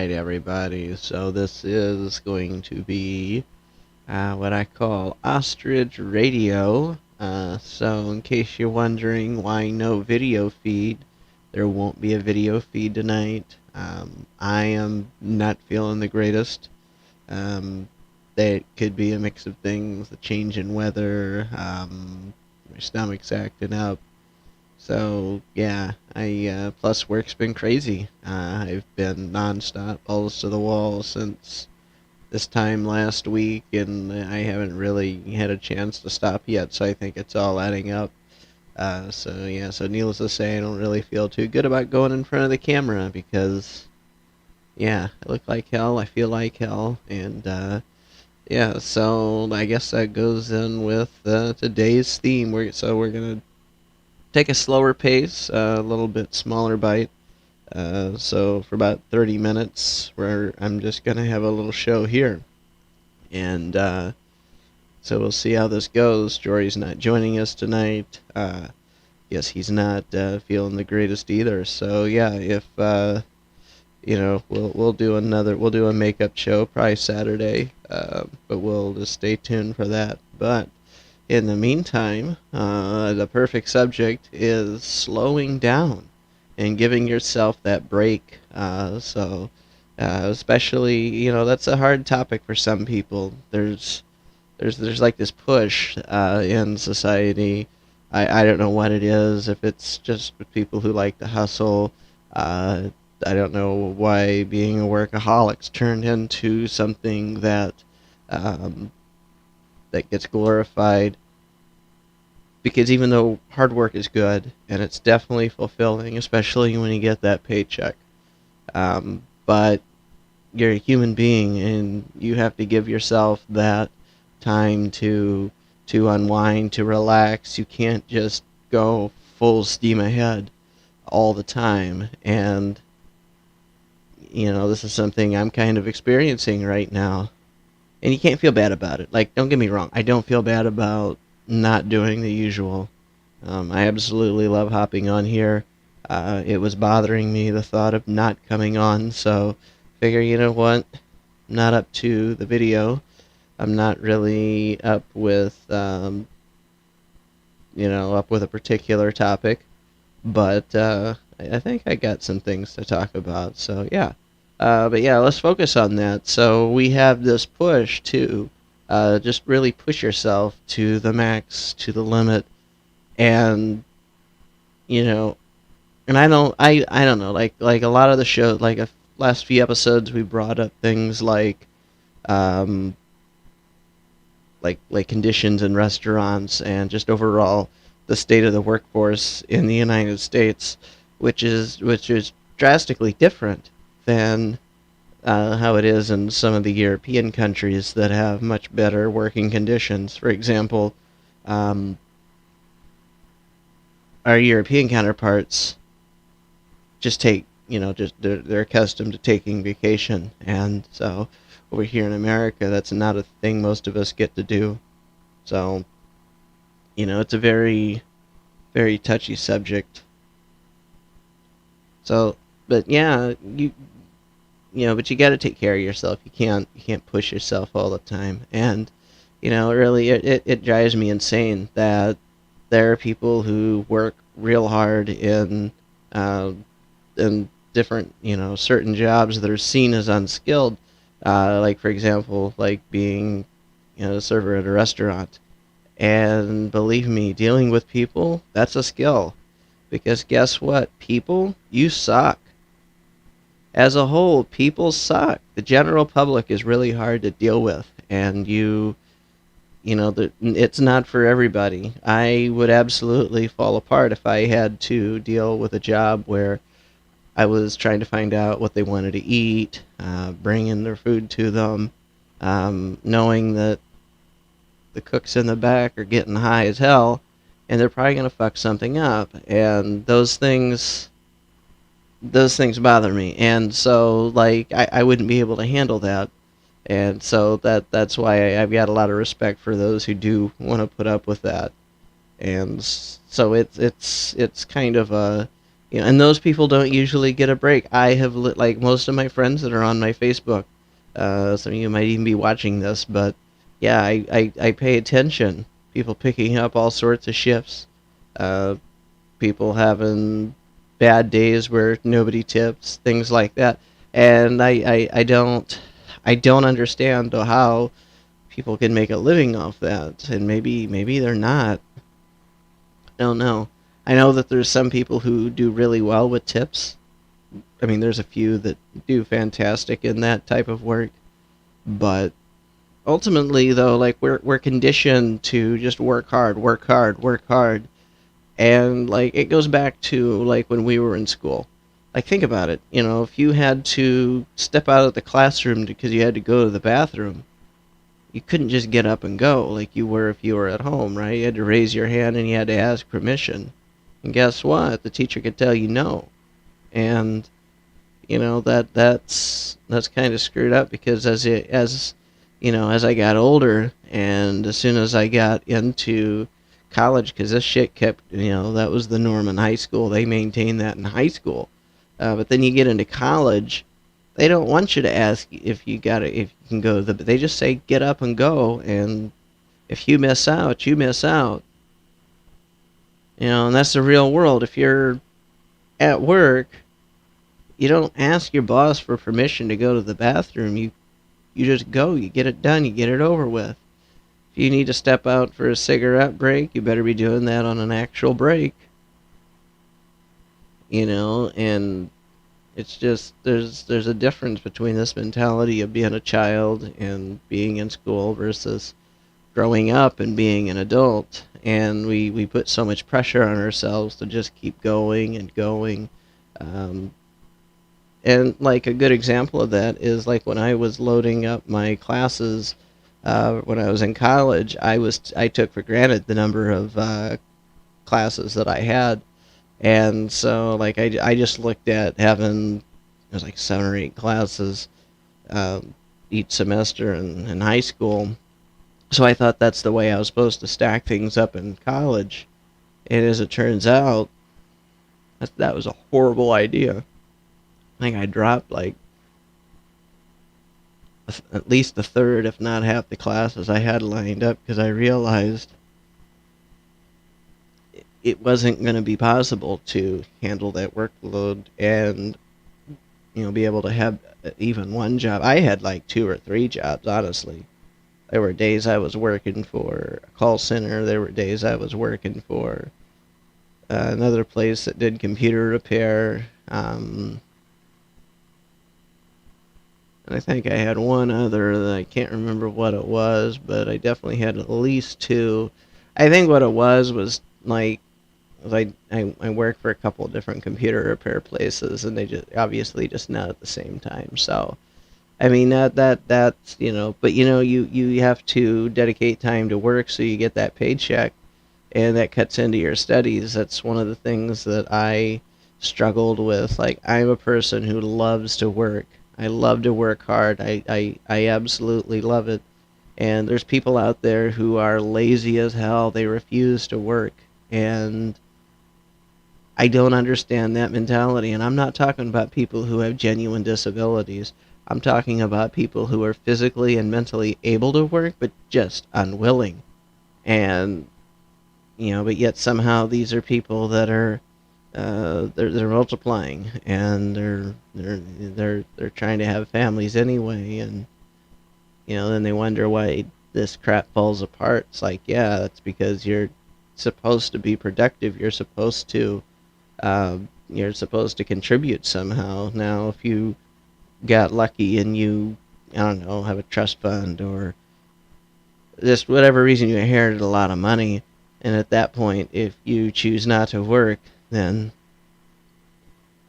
right, everybody. So this is going to be what I call Ostrich Radio. So in case you're wondering why no video feed, there won't be a video feed tonight. I am not feeling the greatest. Um, that could be a mix of things, the change in weather, my stomach's acting up. So yeah, I plus work's been crazy. I've been nonstop, balls to the wall since this time last week, and I haven't really had a chance to stop yet. So I think it's all adding up. So yeah, so needless to say, I don't really feel too good about going in front of the camera because yeah, I look like hell, I feel like hell, and yeah. So I guess that goes in with today's theme. We're gonna take a slower pace, a little bit smaller bite. So for about 30 minutes, where I'm just gonna have a little show here, and so we'll see how this goes. Jory's not joining us tonight. Yes, he's not feeling the greatest either. So yeah, if we'll do a makeup show probably Saturday, but we'll just stay tuned for that. But in the meantime, the perfect subject is slowing down and giving yourself that break. Especially, that's a hard topic for some people. There's like this push in society. I don't know what it is. If it's just people who like to hustle. I don't know why being a workaholic's turned into something um, that gets glorified, because even though hard work is good and it's definitely fulfilling, especially when you get that paycheck, but you're a human being and you have to give yourself that time to unwind, to relax. You can't just go full steam ahead all the time. And this is something I'm kind of experiencing right now. And you can't feel bad about it. Like, don't get me wrong, I don't feel bad about not doing the usual. I absolutely love hopping on here. It was bothering me, the thought of not coming on, so figure, you know what? I'm not up to the video. I'm not really up with a particular topic, but I think I got some things to talk about. So yeah, but yeah, let's focus on that. So we have this push to just really push yourself to the max, to the limit, and you know, and I don't know, like a lot of the show, like last few episodes, we brought up things um, like conditions in restaurants and just overall the state of the workforce in the United States, which is drastically different than how it is in some of the European countries that have much better working conditions. For example, um, our European counterparts just take, just they're accustomed to taking vacation, and so over here in America, that's not a thing most of us get to do. So, it's a very, very touchy subject. So, but yeah, but you got to take care of yourself. You can't push yourself all the time, and really, it drives me insane that there are people who work real hard uh, in different, certain jobs that are seen as unskilled. Like for example, like being, a server at a restaurant. And believe me, dealing with people, that's a skill. Because guess what? People, you suck. As a whole, people suck. The general public is really hard to deal with. And it's not for everybody. I would absolutely fall apart if I had to deal with a job where I was trying to find out what they wanted to eat, bringing their food to them, knowing that the cooks in the back are getting high as hell, and they're probably going to fuck something up. And those things bother me. And so, like, I wouldn't be able to handle that. And so that's why I've got a lot of respect for those who do want to put up with that. And so it's kind of a And those people don't usually get a break. I have like most of my friends that are on my Facebook. Some of you might even be watching this, but yeah, I pay attention. People picking up all sorts of shifts. Uh, People having bad days where nobody tips, things like that. And I don't understand how people can make a living off that. And maybe they're not. I don't know. I know that there's some people who do really well with tips. I mean, there's a few that do fantastic in that type of work, but ultimately, though, like we're conditioned to just work hard, work hard, work hard, and like it goes back to like when we were in school. Like think about it. If you had to step out of the classroom because you had to go to the bathroom, you couldn't just get up and go like you were if you were at home, right? You had to raise your hand and you had to ask permission. And guess what? The teacher could tell you no. And that's kind of screwed up because as I got older and as soon as I got into college, because this shit kept, that was the norm in high school. They maintained that in high school. But then you get into college, they don't want you to ask if you can go. They just say get up and go, and if you miss out, you miss out. And that's the real world. If you're at work, you don't ask your boss for permission to go to the bathroom. You just go. You get it done. You get it over with. If you need to step out for a cigarette break, you better be doing that on an actual break. And it's just there's a difference between this mentality of being a child and being in school versus growing up and being an adult. And we put so much pressure on ourselves to just keep going and going. And like a good example of that is like when I was loading up my classes when I was in college, I took for granted the number of classes that I had, and so like I just looked at having it was like 7 or 8 classes each semester in high school. So I thought that's the way I was supposed to stack things up in college, and as it turns out, that was a horrible idea. I think I dropped like at least a third, if not half, the classes I had lined up because I realized it wasn't going to be possible to handle that workload and be able to have even one job. I had like 2 or 3 jobs, honestly. There were days I was working for a call center. There were days I was working for another place that did computer repair. And I think I had one other that I can't remember what it was, but I definitely had at least 2. I think what it was like I worked for a couple of different computer repair places, and they just obviously just not at the same time. So, I mean that's but you have to dedicate time to work so you get that paycheck, and that cuts into your studies. That's one of the things that I struggled with. Like I'm a person who loves to work. I love to work hard. I absolutely love it. And there's people out there who are lazy as hell. They refuse to work. And I don't understand that mentality. And I'm not talking about people who have genuine disabilities. I'm talking about people who are physically and mentally able to work, but just unwilling. And, but yet somehow these are people that are they're multiplying, and they're trying to have families anyway, and then they wonder why this crap falls apart. It's like, yeah, that's because you're supposed to be productive. You're supposed to contribute somehow. Now, if you got lucky and you, I don't know, have a trust fund or just whatever reason you inherited a lot of money, and at that point, if you choose not to work, then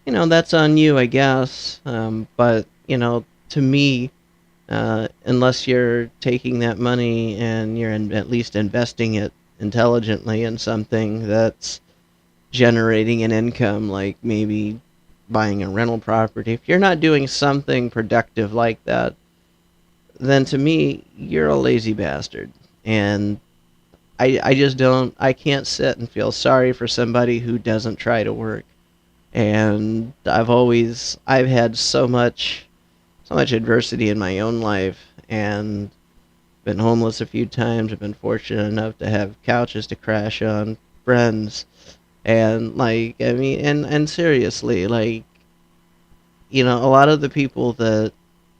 that's on you, I guess. But to me, unless you're taking that money and you're at least investing it intelligently in something that's generating an income, like maybe buying a rental property, if you're not doing something productive like that, then to me, you're a lazy bastard. And I just don't, I can't sit and feel sorry for somebody who doesn't try to work. And I've had so much adversity in my own life, and been homeless a few times. I've been fortunate enough to have couches to crash on, friends, and like I mean, and seriously, like a lot of the people that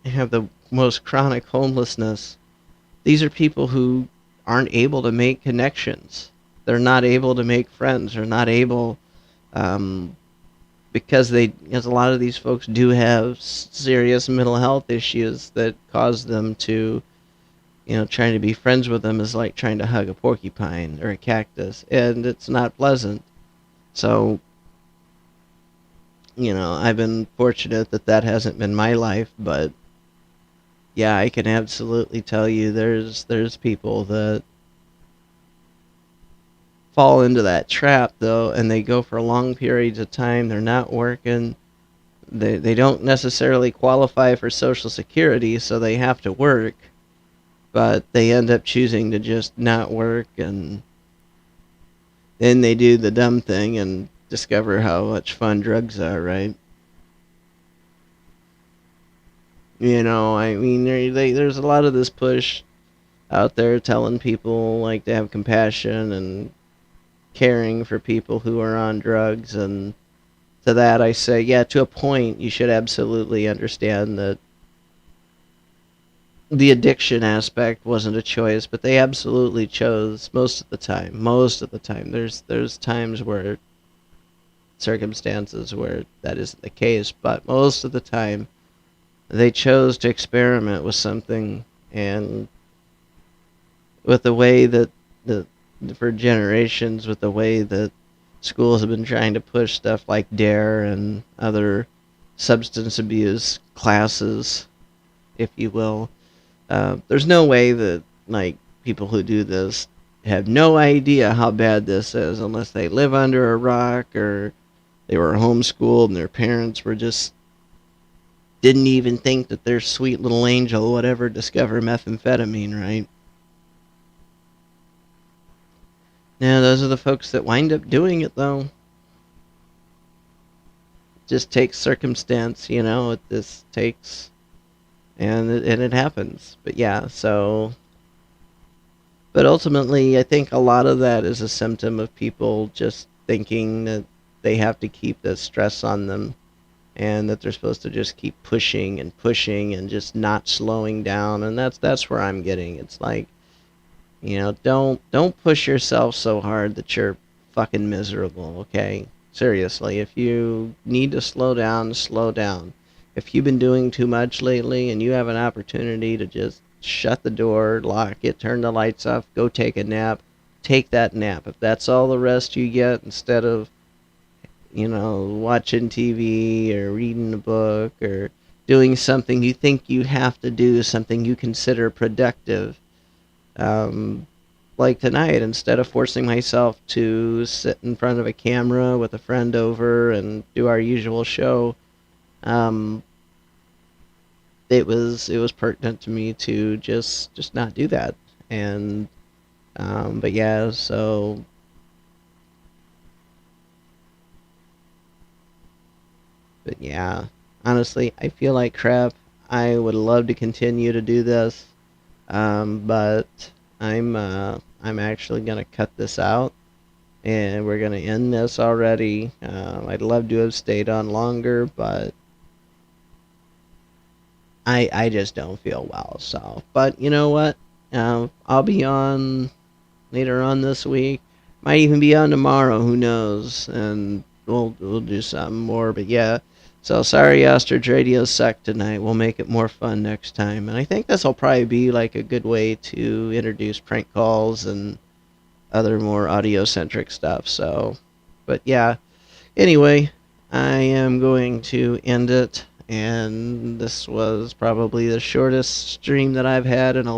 have the most chronic homelessness, these are people who aren't able to make connections. They're not able to make friends. They're not able, um, because a lot of these folks do have serious mental health issues that cause them to, trying to be friends with them is like trying to hug a porcupine or a cactus, and it's not pleasant. So, I've been fortunate that that hasn't been my life, but yeah, I can absolutely tell you there's people that fall into that trap though, and they go for long periods of time. They're not working. They don't necessarily qualify for Social Security, so they have to work, but they end up choosing to just not work, and then they do the dumb thing and discover how much fun drugs are, right? I mean, there's a lot of this push out there telling people like to have compassion and caring for people who are on drugs, and to that I say, yeah, to a point you should absolutely understand that the addiction aspect wasn't a choice, but they absolutely chose most of the time. Most of the time, there's times where circumstances where that isn't the case, but most of the time they chose to experiment with something, and with the way that the for generations, with the way that schools have been trying to push stuff like dare and other substance abuse classes, if you will. There's no way that like people who do this have no idea how bad this is unless they live under a rock, or they were homeschooled and their parents were just didn't even think that their sweet little angel would ever discover methamphetamine, right? Now, those are the folks that wind up doing it, though. Just takes circumstance, it just takes, and it happens. But yeah, but ultimately, I think a lot of that is a symptom of people just thinking that they have to keep the stress on them, and that they're supposed to just keep pushing and pushing and just not slowing down. And that's where I'm getting. It's like, don't push yourself so hard that you're fucking miserable, okay? Seriously, if you need to slow down, slow down. If you've been doing too much lately and you have an opportunity to just shut the door, lock it, turn the lights off, go take a nap, take that nap. If that's all the rest you get, instead of, watching TV or reading a book or doing something you think you have to do, something you consider productive, um, like tonight, instead of forcing myself to sit in front of a camera with a friend over and do our usual show, um, it was pertinent to me to just not do that. And but yeah, but yeah, honestly, I feel like crap. I would love to continue to do this, but I'm actually gonna cut this out, and we're gonna end this already. I'd love to have stayed on longer, but I just don't feel well. So, but you know what? I'll be on later on this week. Might even be on tomorrow. Who knows? And we'll do something more. But yeah. So sorry, Ostrich Radio sucked tonight. We'll make it more fun next time. And I think this will probably be like a good way to introduce prank calls and other more audio centric stuff. So, but yeah. Anyway, I am going to end it. And this was probably the shortest stream that I've had in a